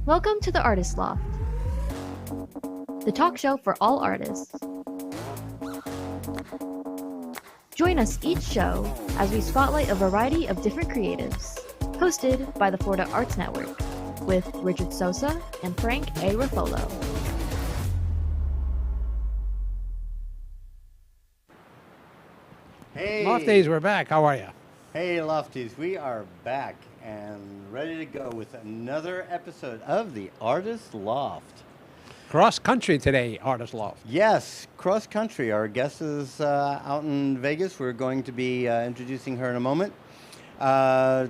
Welcome to the Artist Loft, the talk show for all artists. Join us each show as we spotlight a variety of different creatives, hosted by the Florida Arts Network, with Richard Sosa and Frank A. Ruffolo. Hey, Lofties, we're back. How are you? hey, Lofties, we are back and ready to go with another episode of the Artist Loft. Cross country today, Artist Loft. Yes, cross country. Our guest is out in Vegas. We're going to be introducing her in a moment.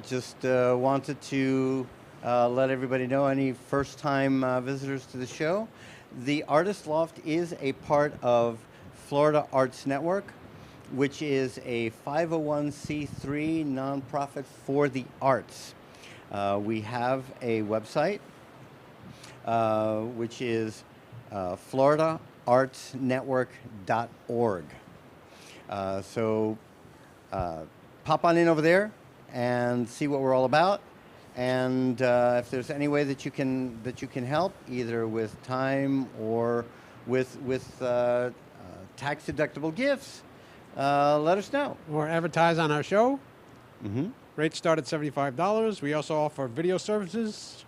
Just wanted to let everybody know, any first-time visitors to the show, the Artist Loft is a part of Florida Arts Network, which is a 501c3 nonprofit for the arts. We have a website, which is floridaartsnetwork.org. So pop on in over there and see what we're all about. And if there's any way that you can help, either with time or with tax-deductible gifts, let us know. Or advertise on our show. Mm-hmm. Rates start at $75. We also offer video services.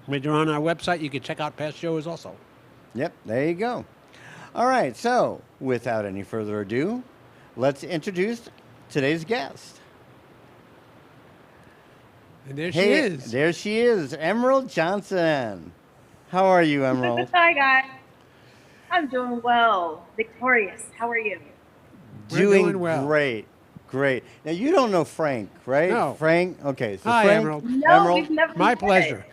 When you're on our website, you can check out past shows also. Yep, there you go. All right, so without any further ado, let's introduce today's guest. And there she is. There she is, Mrald Johnson. How are you, Mrald? Hi, guys. I'm doing well. Victorious. How are you? We're Doing well. Great. Now, you don't know Frank, right? No. Frank? Okay, so Hi, Frank. Emerald. No, we've never My met. pleasure.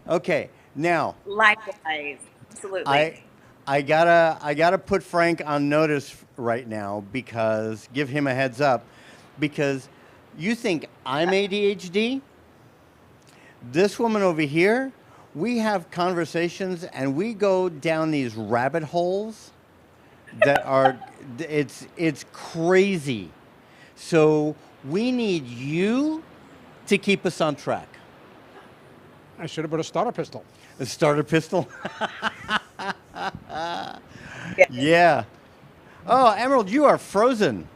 Okay, now, Likewise. Absolutely. I gotta put Frank on notice right now, because give him a heads up, because you think I'm ADHD? This woman over here, we have conversations and we go down these rabbit holes that are it's crazy. So we need you to keep us on track. I should have put a starter pistol. A starter pistol? Yeah. Yeah. Oh, Mrald, you are frozen.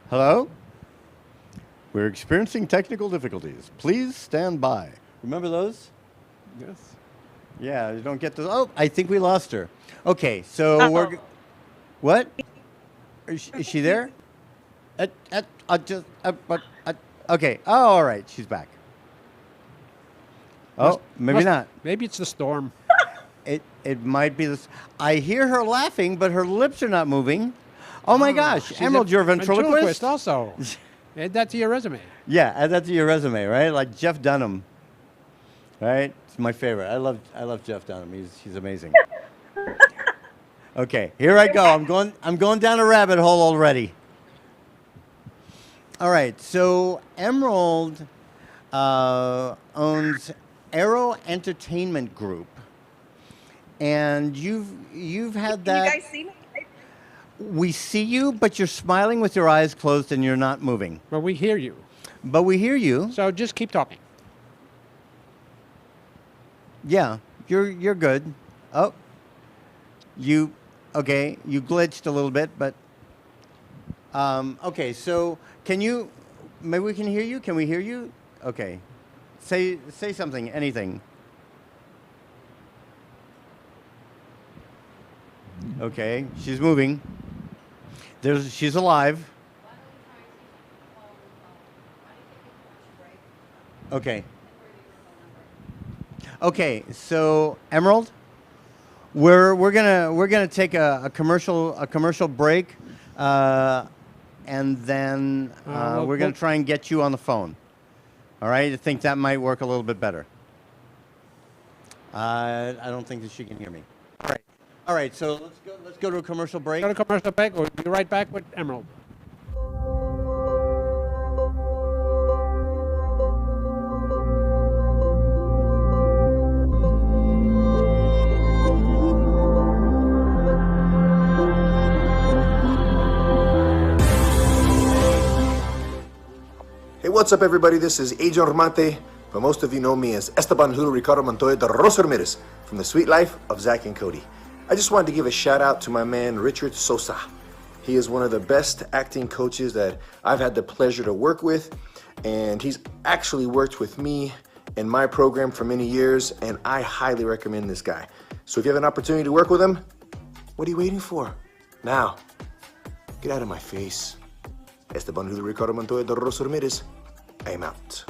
Hello? We're experiencing technical difficulties. Please stand by. Remember those? Yes. Yeah, you don't get those. Oh, I think we lost her. Okay, so Uh-oh. What? Is she there? Okay. Oh, all right. She's back. Oh, maybe not. Maybe it's the storm. It might be this. I hear her laughing, but her lips are not moving. Oh my gosh, She's Mrald, you're a ventriloquist? also. Add that to your resume. Yeah, add that to your resume, right? Like Jeff Dunham, right? It's my favorite. I love Jeff Dunham. He's amazing. Okay, here I go. I'm going down a rabbit hole already. All right, so Mrald owns AERO Entertainment Group, and you've had Can that. you guys see me? We see you, but you're smiling with your eyes closed and you're not moving. But we hear you. But we hear you. So just keep talking. Yeah, you're good. Oh, okay, you glitched a little bit, but okay. So maybe we can hear you. Can we hear you? Okay, say something, anything. Okay, she's moving. She's alive. Okay. Okay, so Mrald, we're gonna take a commercial break, and then we're gonna try and get you on the phone. All right, I think that might work a little bit better. I don't think that she can hear me. All right. So let's go to a commercial break. Go to commercial break. We'll be right back with Emerald. Hey, what's up, everybody? This is Ajor Mate but most of you know me as Esteban Julio Ricardo Montoya de Rosa Ramirez from The Sweet Life of Zach and Cody. I just wanted to give a shout out to my man, Richard Sosa. He is one of the best acting coaches that I've had the pleasure to work with, and he's actually worked with me in my program for many years, and I highly recommend this guy. So if you have an opportunity to work with him, what are you waiting for? Now, get out of my face. Esteban Julio Ricardo Montoya de Rosa Ramirez, I am out.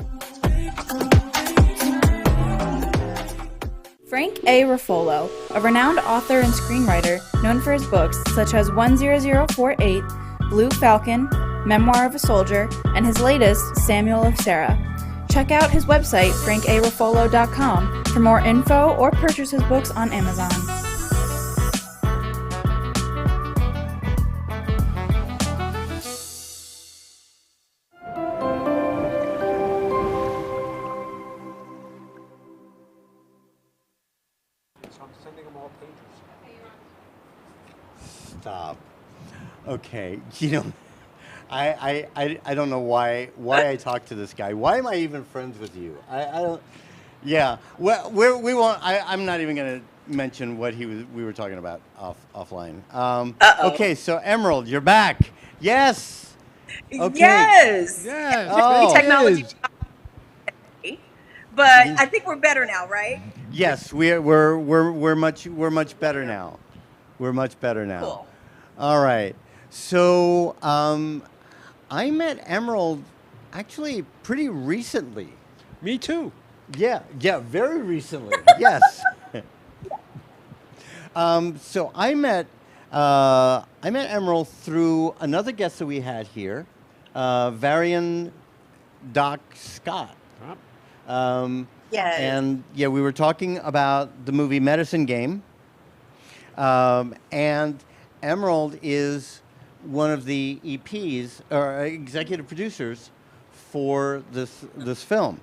Frank A. Ruffolo, a renowned author and screenwriter known for his books such as 10048, Blue Falcon, Memoir of a Soldier, and his latest, Samuel of Sarah. Check out his website, frankaruffolo.com, for more info or purchase his books on Amazon. So I'm sending them all pages. Stop. Okay, I don't know why I talk to this guy. Why am I even friends with you? I don't. Yeah. Well, we won't. I'm not even going to mention what we were talking about offline. Okay, so Emerald, you're back. Yes. Okay. Yes. Yes. Oh. Technology. But I think we're better now, right? Yes, we're much better now. We're much better now. Cool. All right. So I met Emerald actually pretty recently. Me too. Yeah, very recently. Yes. So I met Emerald through another guest that we had here, Varian Doc Scott. Yes. And yeah, we were talking about the movie Medicine Game. And Emerald is one of the EPs or executive producers for this film.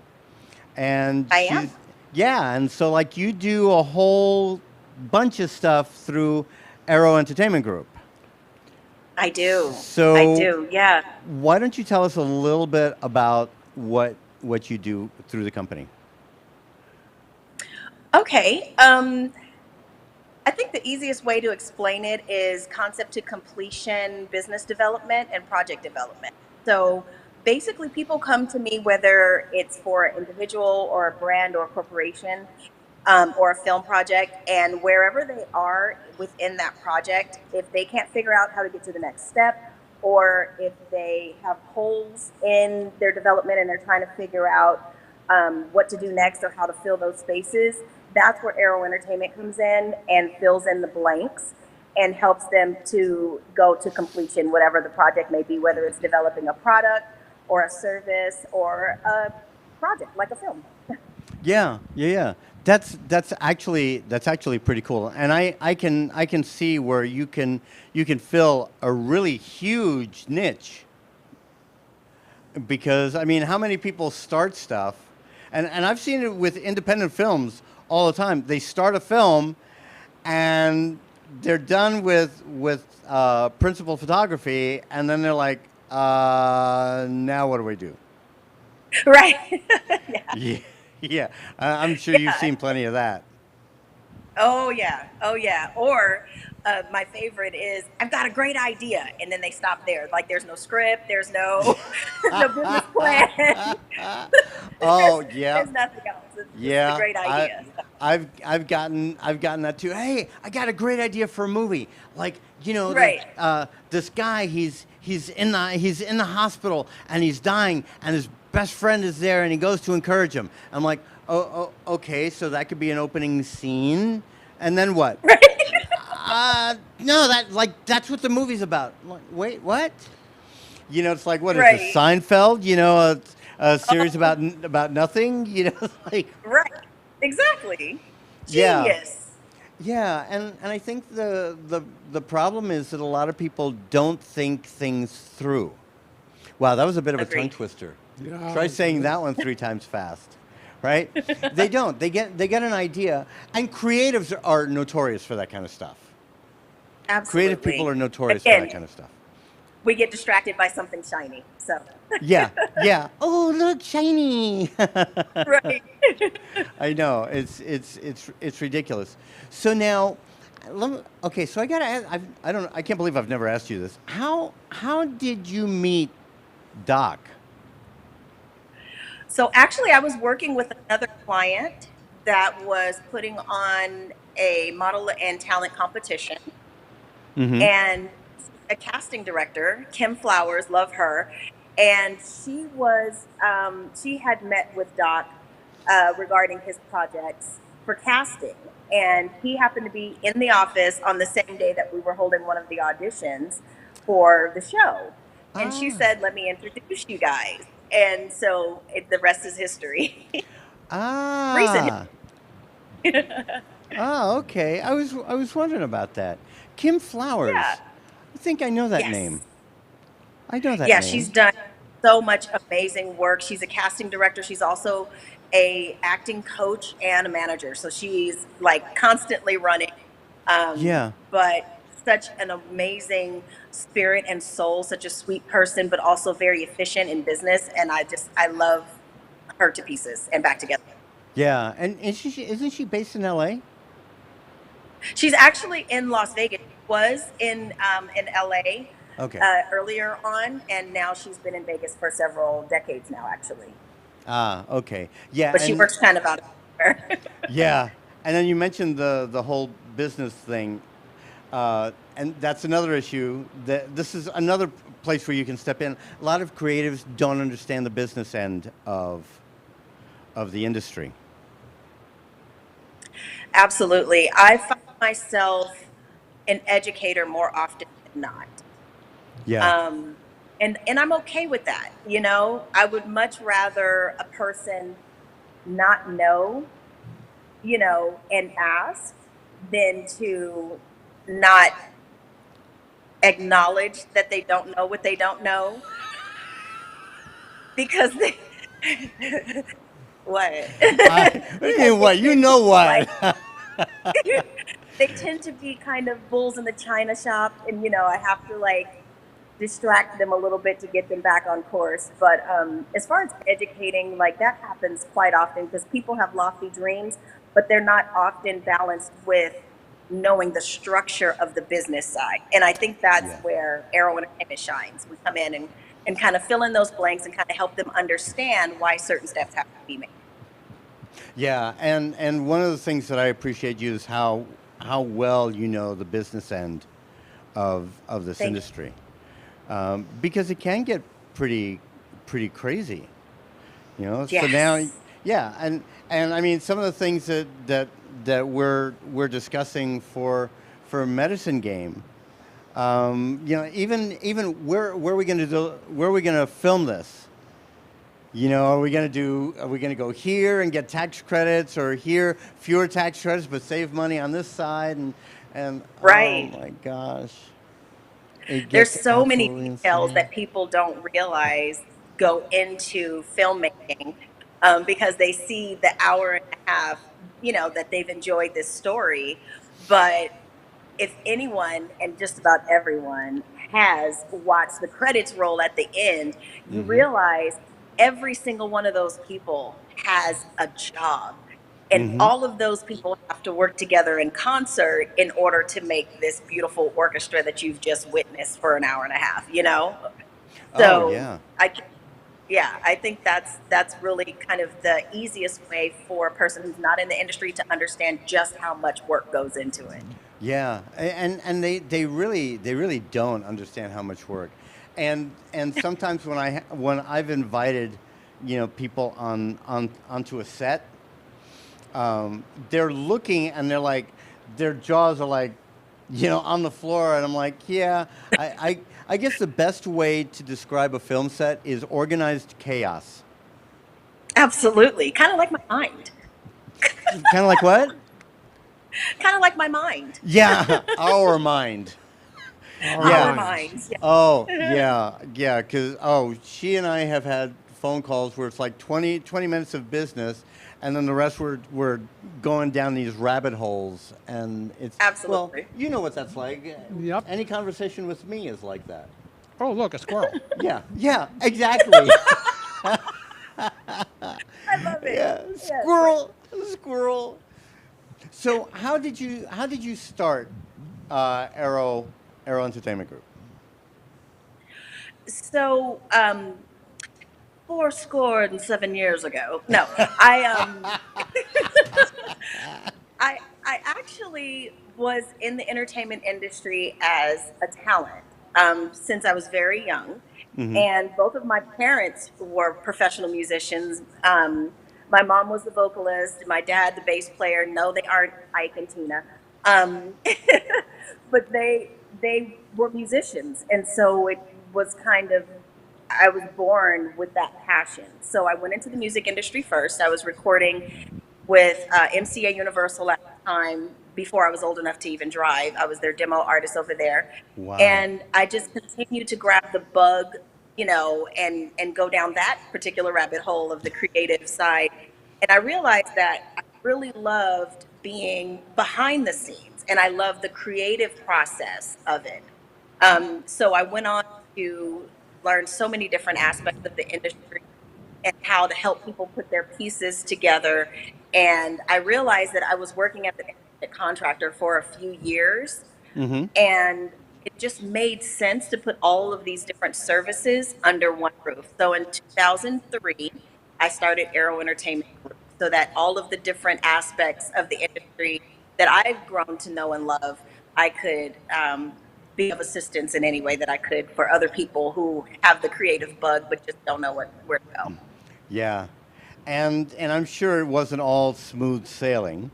And I am. Yeah, and so like you do a whole bunch of stuff through AERO Entertainment Group. I do. So I do, yeah. Why don't you tell us a little bit about what you do through the company? Okay. I think the easiest way to explain it is concept to completion, business development, and project development. So basically, people come to me whether it's for an individual or a brand or a corporation or a film project, and wherever they are within that project, if they can't figure out how to get to the next step, or if they have holes in their development and they're trying to figure out what to do next or how to fill those spaces, that's where AERO Entertainment comes in and fills in the blanks and helps them to go to completion, whatever the project may be, whether it's developing a product or a service or a project like a film. Yeah. That's actually pretty cool, and I can see where you can fill a really huge niche. Because I mean, how many people start stuff, and I've seen it with independent films all the time. They start a film, and they're done with principal photography, and then they're like, now what do we do? Right. Yeah. Yeah, I'm sure you've seen plenty of that. Oh yeah. Or my favorite is I've got a great idea, and then they stop there. Like there's no script, there's no no business plan. Oh yeah. There's nothing else. It's Yeah, a great idea. I've gotten that too. Hey, I got a great idea for a movie. Like Right. this guy, he's in the hospital and he's dying, and his best friend is there, and he goes to encourage him. I'm like, oh, okay, so that could be an opening scene, and then what? No, that's what the movie's about. I'm like, wait, what? It's like, what is Right. this, Seinfeld? A series about nothing. It's like Right. Exactly. Yeah. Genius. Yeah, and I think the problem is that a lot of people don't think things through. Wow, that was a bit of a Agreed. tongue twister. Yeah. Try saying that one 3 times fast, right? They don't. They get an idea, and creatives are notorious for that kind of stuff. Absolutely. Creative people are notorious for Again, that kind of stuff. we get distracted by something shiny. So, Yeah, yeah. Oh, look, shiny. right. I know it's ridiculous. So now, okay. So I gotta ask. I can't believe I've never asked you this. How did you meet Doc? So actually, I was working with another client that was putting on a model and talent competition, Mm-hmm. and a casting director, Kim Flowers, love her, and she had met with Doc regarding his projects for casting, and he happened to be in the office on the same day that we were holding one of the auditions for the show, and she Ah, said, "Let me introduce you guys," and so the rest is history. Recent. ah, ah. Okay. I was wondering about that. Kim Yeah. Flowers. I think I know that name. Yes. I know that Yeah, she's name. done so much amazing work. She's a casting director. She's also a acting coach and a manager. So she's like constantly running. Yeah. But such an amazing spirit and soul, such a sweet person, but also very efficient in business. And I love her to pieces and back together. Yeah. And isn't she based in L.A.? She's actually in Las Vegas. Was in LA Okay. earlier on, and now she's been in Vegas for several decades now, actually. Ah. Okay. Yeah. But she And works kind of out of nowhere. yeah. And then you mentioned the whole business thing. And that's another issue. That this is another place where you can step in. A lot of creatives don't understand the business end of the industry. Absolutely. I find myself an educator more often than not. Yeah. Um, and I'm okay with that. You know, I would much rather a person not know, and ask than to not acknowledge that they don't know what they don't know because they what What do you mean what? they You tend to know be like what? they tend to be kind of bulls in the china shop, and I have to like distract them a little bit to get them back on course. But as far as educating, like that happens quite often because people have lofty dreams, but they're not often balanced with knowing the structure of the business side. And I think that's Yeah. where AERO Entertainment shines. We come in and kind of fill in those blanks and kind of help them understand why certain steps have to be made. Yeah. And one of the things that I appreciate you is how well you know the business end of this Thank you. industry. Because it can get pretty crazy. So now, Yes. yeah, and I mean some of the things that we're discussing for Medicine Game. Even where are we going to do? Where are we going to film this? Are we going to go here and get tax credits, or here fewer tax credits but save money on this side, and oh Right. my gosh, it There's gets so many absolutely details insane. that people don't realize go into filmmaking, because they see the hour and a half, that they've enjoyed this story. But if anyone, and just about everyone, has watched the credits roll at the end, you Mm-hmm. realize every single one of those people has a job. And Mm-hmm. all of those people have to work together in concert in order to make this beautiful orchestra that you've just witnessed for an hour and a half. Oh So yeah. yeah, I think that's really kind of the easiest way for a person who's not in the industry to understand just how much work goes into it. Yeah, and they really don't understand how much work, and sometimes when I've invited, people onto a set, they're looking and they're like, their jaws are like, on the floor, and I'm like, yeah, I guess the best way to describe a film set is organized chaos. Absolutely. Kind of like my mind. Kind of like what? Kind of like my mind. Yeah, our mind. Our Our Yeah. minds. minds. Oh, Yeah. yeah, because, she and I have had phone calls where it's like 20 minutes of business, and then the rest we're going down these rabbit holes, and well, Absolutely. you know what that's like. Yep. Any conversation with me is like that. Oh, look, a squirrel. Yeah, exactly. I love it. Yeah, Yeah, it's great. squirrel. So how did you start Arrow Entertainment Group? So, 4 score and 7 years ago. No, I I actually was in the entertainment industry as a talent since I was very young, Mm-hmm. and both of my parents were professional musicians. My mom was the vocalist, my dad the bass player. No, they aren't Ike and Tina, um, but they were musicians, and so it was kind of I was born with that passion. So I went into the music industry first. I was recording with MCA Universal at the time before I was old enough to even drive. I was their demo artist over there. Wow. And I just continued to grab the bug, and go down that particular rabbit hole of the creative side. And I realized that I really loved being behind the scenes and I loved the creative process of it. So I went on to learn so many different aspects of the industry and how to help people put their pieces together. And I realized that I was working as an independent contractor for a few years, Mm-hmm. and it just made sense to put all of these different services under one roof. So in 2003, I started Aero Entertainment Group so that all of the different aspects of the industry that I've grown to know and love, I could be of assistance in any way that I could for other people who have the creative bug but just don't know where to go. Yeah, and I'm sure it wasn't all smooth sailing.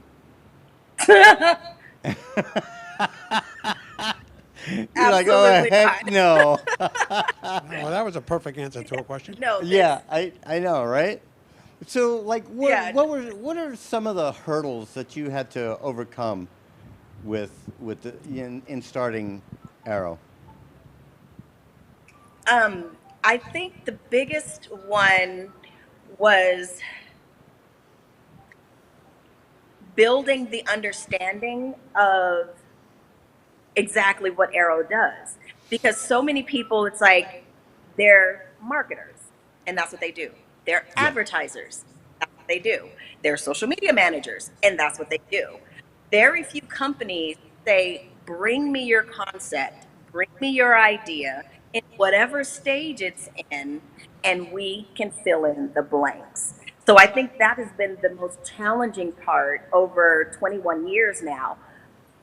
You're like, oh Absolutely heck not. no. Well, that was a perfect answer to a question. No, Yeah, I know, right? So like, yeah. what are some of the hurdles that you had to overcome in starting Arrow? I think the biggest one was building the understanding of exactly what Arrow does. Because so many people, it's like they're marketers, and that's what they do. They're Yeah. advertisers, that's what they do. They're social media managers, and that's what they do. Very few companies say, bring me your concept, bring me your idea in whatever stage it's in, and we can fill in the blanks. So I think that has been the most challenging part over 21 years now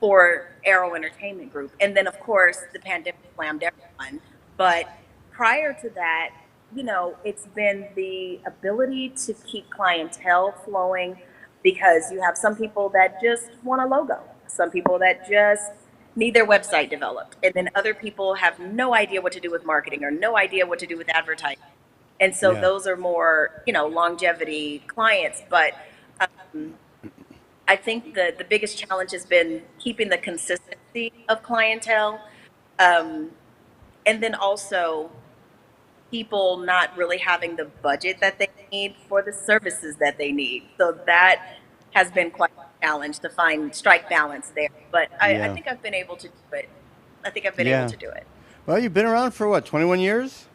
for Arrow Entertainment Group. And then, of course, the pandemic slammed everyone. But prior to that, it's been the ability to keep clientele flowing because you have some people that just want a logo, some people that just need their website developed, and then other people have no idea what to do with marketing or no idea what to do with advertising. And so Yeah. those are more, longevity clients. But I think the biggest challenge has been keeping the consistency of clientele, um, and then also people not really having the budget that they need for the services that they need. So that has been quite a challenge to find strike balance there. But I Yeah. think I've been able to do it. I think I've been able Yeah. to do it. Well, you've been around for what, 21 years?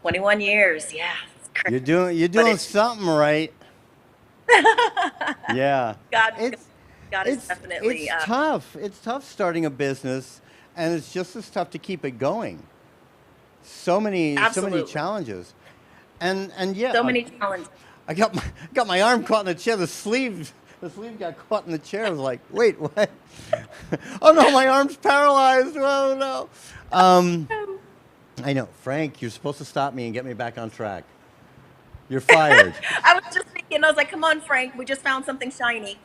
21 years, yeah, it's crazy. You're But doing something right. Yeah. God, It's God is definitely it's tough. It's tough starting a business, and it's just as tough to keep it going. So many absolutely challenges. And yeah, so many challenges. I got my arm caught in the chair. The sleeve got caught in the chair. I was like, wait, what? Oh no, my arm's paralyzed. Oh no. I know, Frank. You're supposed to stop me and get me back on track. You're fired. I was just thinking, I was like, come on, Frank, we just found something shiny.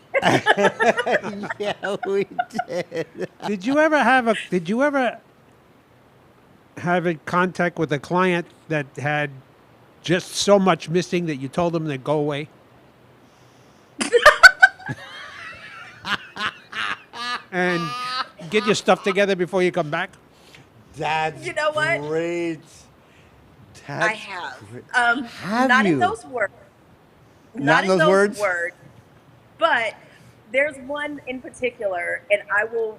Yeah, we did. Did you ever have a contact with a client that had just so much missing that you told them to go away? And get your stuff together before you come back? That's You know what? great. I That's have. great. Not Have in you? those words. Not in those words? But there's one in particular, and I will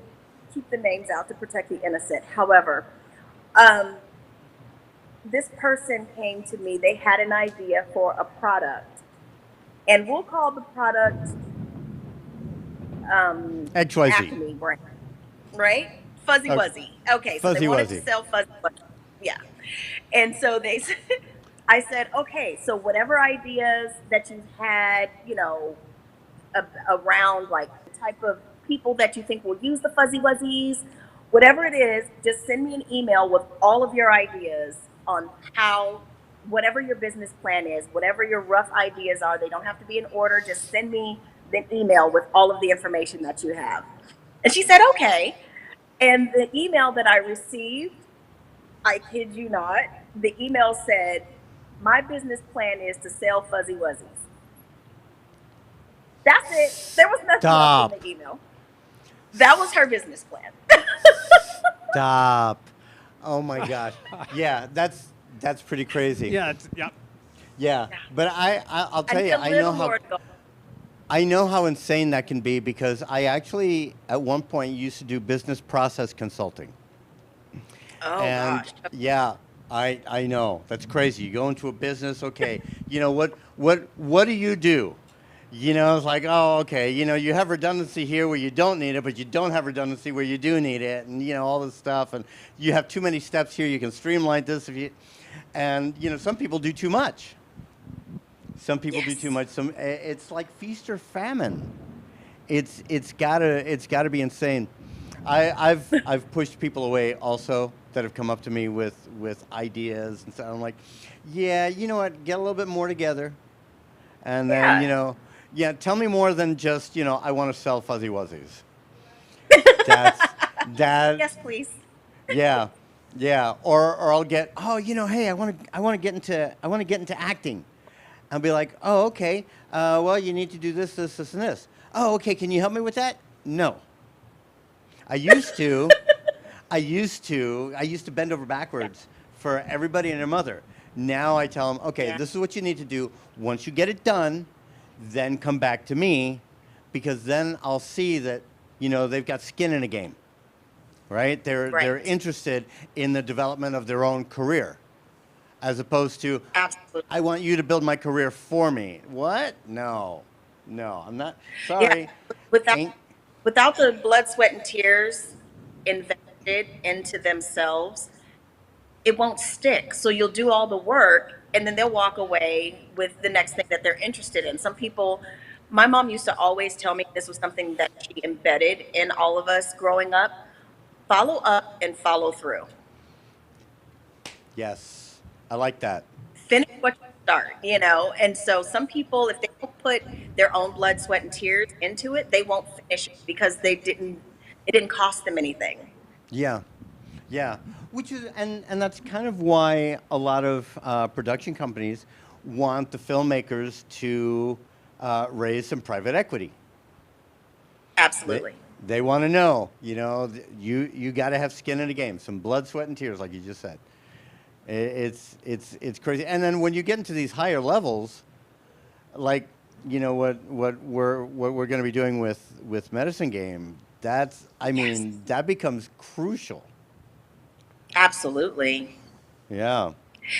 keep the names out to protect the innocent. However, this person came to me. They had an idea for a product, and we'll call the product XYZ. Acme brand, right? Fuzzy Okay. Wuzzy. Okay, so they Fuzzy wanted to Wuzzy. sell Fuzzy Wuzzy. Yeah. And so they said, I said, okay, so whatever ideas that you've had, around like the type of people that you think will use the Fuzzy Wuzzies, whatever it is, just send me an email with all of your ideas on how, whatever your business plan is, whatever your rough ideas are, they don't have to be in order. Just send me the email with all of the information that you have. And she said, okay. And the email that I received, I kid you not, the email said, my business plan is to sell Fuzzy Wuzzies. That's it. There was nothing else in Stop. the email. That was her business plan. Stop. Oh my gosh. Yeah, that's pretty crazy. Yeah. Yeah. But I'll tell you, And a little more to go. I know how insane that can be because I actually at one point used to do business process consulting. Oh And gosh. yeah, I know. That's crazy. You go into a business, okay, what do you do? It's like, oh, okay, you have redundancy here where you don't need it, but you don't have redundancy where you do need it, and all this stuff, and you have too many steps here. You can streamline this and some people do too much. Some people do too much. It's like feast or famine. It's gotta be insane. I've pushed people away also that have come up to me with ideas and stuff. I'm like, yeah, you know what? Get a little bit more together, and then Yeah. tell me more than just I want to sell Fuzzy Wuzzies. That's that. Yes, please. Yeah, yeah. Or I'll get hey, I want to get into acting. I'll be like, oh, okay. Well, you need to do this, this, this, and this. Oh, okay. Can you help me with that? No. I used to bend over backwards for everybody and their mother. Now I tell them, okay, this is what you need to do. Once you get it done, then come back to me, because then I'll see that they've got skin in the game, right? They're interested in the development of their own career, as opposed to Absolutely. I want you to build my career for me. What? No, I'm not. Sorry. Yeah. Without the blood, sweat, and tears invested into themselves, it won't stick. So you'll do all the work and then they'll walk away with the next thing that they're interested in. Some people, my mom used to always tell me, this was something that she embedded in all of us growing up: follow up and follow through. Yes, I like that. Finish what you start, And so some people, if they don't put their own blood, sweat, and tears into it, they won't finish it because it didn't cost them anything. Yeah, yeah. Which is and that's kind of why a lot of production companies want the filmmakers to raise some private equity. Absolutely. They want to know, you got to have skin in the game, some blood, sweat, and tears, like you just said. It's crazy. And then when you get into these higher levels, like what we're going to be doing with Medicine Game, that becomes crucial. Absolutely. Yeah.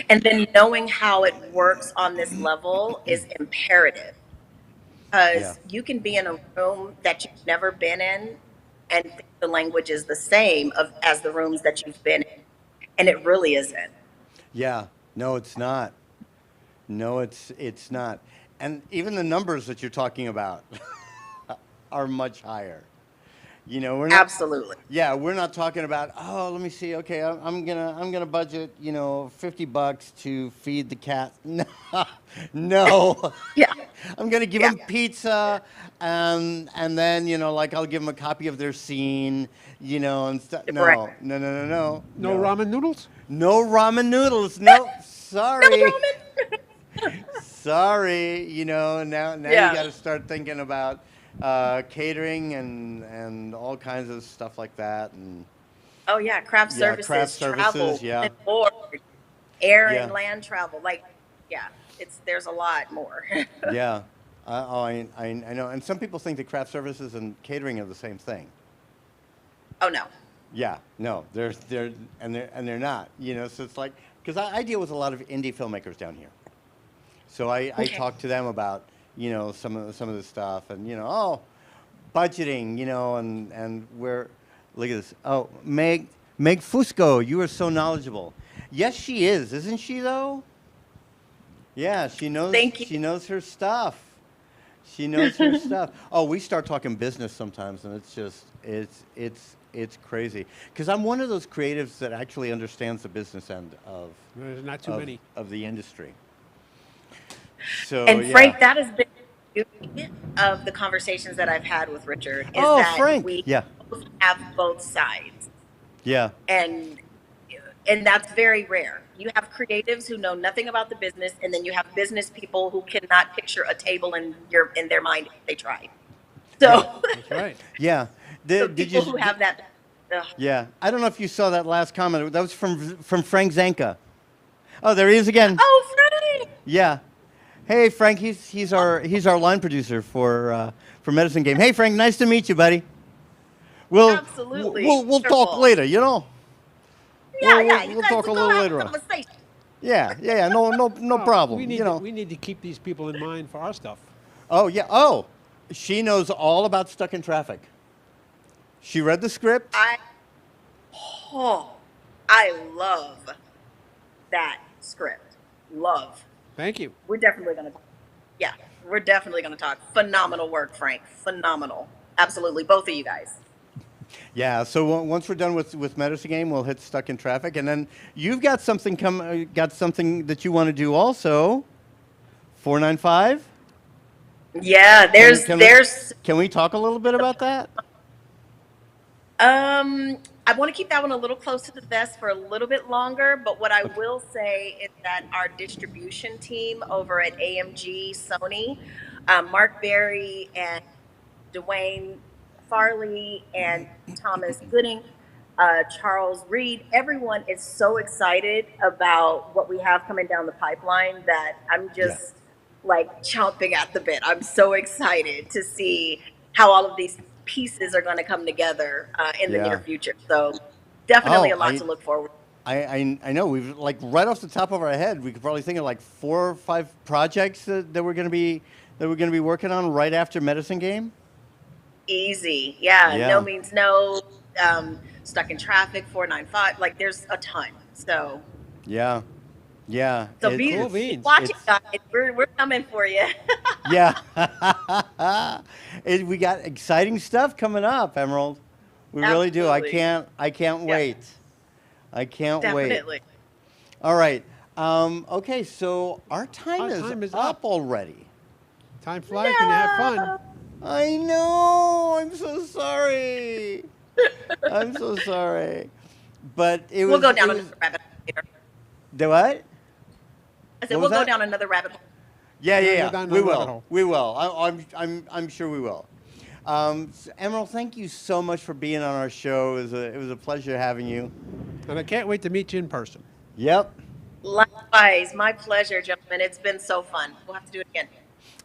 And then knowing how it works on this level is imperative, because you can be in a room that you've never been in and think the language is the same as the rooms that you've been in, and it really isn't. Yeah. No, it's not. No, it's not. And even the numbers that you're talking about are much higher. We're not. Absolutely. Yeah, we're not talking about. Oh, let me see. Okay, I'm gonna budget $50 to feed the cat. No, no. Yeah. I'm gonna give them pizza, and then I'll give them a copy of their scene, and stuff. No, Right. no. No ramen noodles? No ramen noodles. No, sorry. No ramen. Sorry. Now you Yeah. got to start thinking about catering and all kinds of stuff like that. And Oh yeah, craft services, travel, yeah. and board, air Yeah. and land travel. There's a lot more. Yeah. I know. And some people think that craft services and catering are the same thing. Oh no. Yeah. No, they're not. So it's like, because I deal with a lot of indie filmmakers down here. So I talk to them about, you know, some of the stuff, and, you know, oh, budgeting, you know, and where, look at this. Oh, Meg Fusco, you are so knowledgeable. Yes, she is, isn't she though? Yeah, Thank you. she knows her stuff. She knows her stuff. Oh, we start talking business sometimes, and it's just it's crazy. Because I'm one of those creatives that actually understands the business end of There's not too many. of the industry. So And yeah. Frank, that has been the beauty of the conversations that I've had with Richard, is Oh, that Frank. we Yeah. both have both sides. Yeah. And that's very rare. You have creatives who know nothing about the business, and then you have business people who cannot picture a table in their mind if they try. So That's right. Yeah. so Did people who have that. Yeah. I don't know if you saw that last comment. That was from Frank Zanka. Oh, there he is again. Oh, Frank! Yeah. Hey, Frank. He's our line producer for Medicine Game. Hey, Frank. Nice to meet you, buddy. Absolutely. We'll talk Wonderful. later. You know. Yeah, We'll you guys talk a will little have later a on. conversation. Yeah. No problem. We need You know. we need to keep these people in mind for our stuff. Oh yeah. Oh, she knows all about Stuck in Traffic. She read the script. I love that script. Love. Thank you. We're definitely going to talk. Yeah, we're definitely going to talk. Phenomenal work, Frank. Phenomenal. Absolutely. Both of you guys. Yeah. So once we're done with Medicine Game, we'll hit Stuck in Traffic, and then you've got something that you want to do also. 495. Yeah, Can we talk a little bit about that? I want to keep that one a little close to the vest for a little bit longer, but what I will say is that our distribution team over at AMG Sony, Mark Berry and Dwayne Farley and Thomas Gooding, Charles Reed, everyone is so excited about what we have coming down the pipeline that I'm just like chomping at the bit. I'm so excited to see how all of these pieces are going to come together in the near future. So definitely a lot to look forward to. I know we've, like, right off the top of our head, we could probably think of like 4 or 5 projects that we're going to be working on right after Medicine Game. Easy. Yeah. No means no. Stuck in Traffic, 495. Like, there's a ton. So Yeah. so cool beans. watch it, guys. We're coming for you. Yeah. We got exciting stuff coming up, Emerald. We really do. I can't wait. I can't wait. Definitely. All right. Okay, so our time is up already. Time flies when you have fun. I know. I'm so sorry. I'm so sorry. But We'll go down another rabbit hole later. The what? I said we'll go down another rabbit hole. Yeah. down We the rabbit will. hole. We will. I'm sure we will. Emerald, thank you so much for being on our show. It was a pleasure having you. And I can't wait to meet you in person. Yep. Likewise, my pleasure, gentlemen. It's been so fun. We'll have to do it again.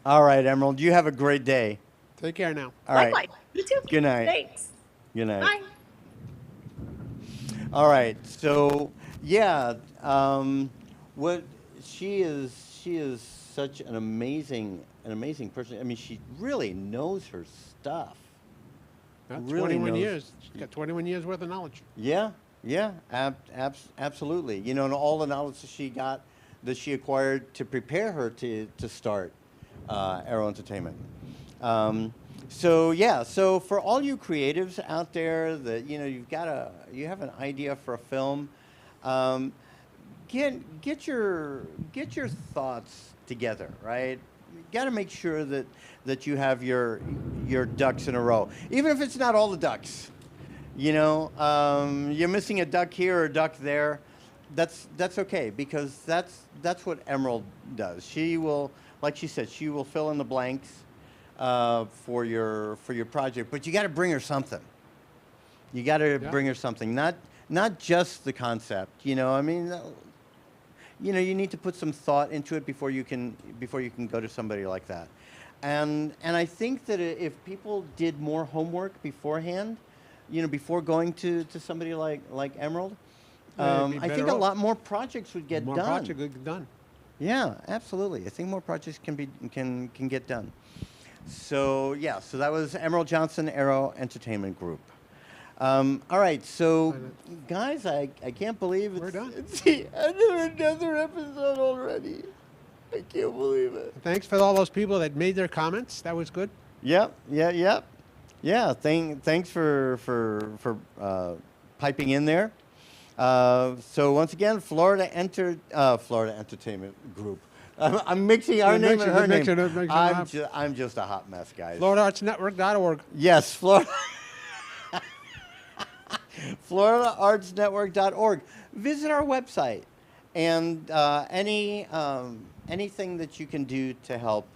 All right, Emerald. You have a great day. Take care now. All right. Likewise. You too. Good night. Thanks. Good night. Bye. All right. So yeah, what she is such an amazing person. I mean, she really knows her stuff. That's Really 21 knows- years. She's got 21 years worth of knowledge. Yeah, absolutely. You know, and all the knowledge that she acquired to prepare her to start AERO Entertainment. So for all you creatives out there that you have an idea for a film, get your thoughts together, right? You got to make sure that you have your ducks in a row, even if it's not all the ducks. You know, you're missing a duck here or a duck there. That's okay, because that's what Emerald does. She will, like she said, she will fill in the blanks for your project. But you got to bring her something. You got to bring her something, not just the concept. You know, I mean, you need to put some thought into it before you can go to somebody like that. And I think that if people did more homework beforehand, before going to somebody like Emerald, Yeah, it'd be I think better a off. lot more projects would get More done. projects get done. Yeah, absolutely. I think more projects can get done. So yeah, so that was Emerald Johnson AERO Entertainment Group. All right, so guys, I can't believe We're done. It's the end of another episode already. I can't believe it. Thanks for all those people that made their comments. That was good. Yep. Yeah. Thanks for piping in there. So once again, Florida Entertainment Group. I'm mixing our You're name mixing- and her you're mixing name. it, mixing it up. I'm just a hot mess, guys. FloridaArtsNetwork.org. Yes, Florida. FloridaArtsNetwork.org. Visit our website, and anything that you can do to help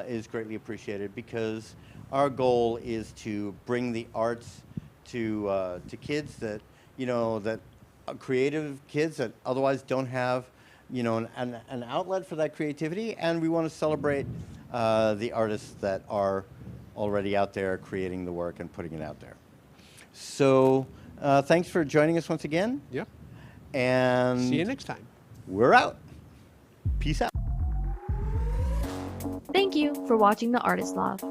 is greatly appreciated, because our goal is to bring the arts to kids that creative kids that otherwise don't have an outlet for that creativity, and we want to celebrate the artists that are already out there creating the work and putting it out there. So thanks for joining us once again. Yep. And See you next time. we're out. Peace out. Thank you for watching The Artist Loft.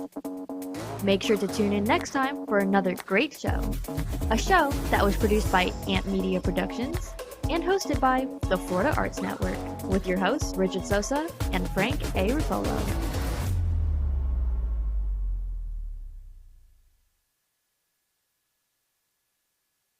Make sure to tune in next time for another great show. A show that was produced by Ant Media Productions and hosted by the Florida Arts Network, with your hosts Richard Sosa and Frank A. Ruffolo.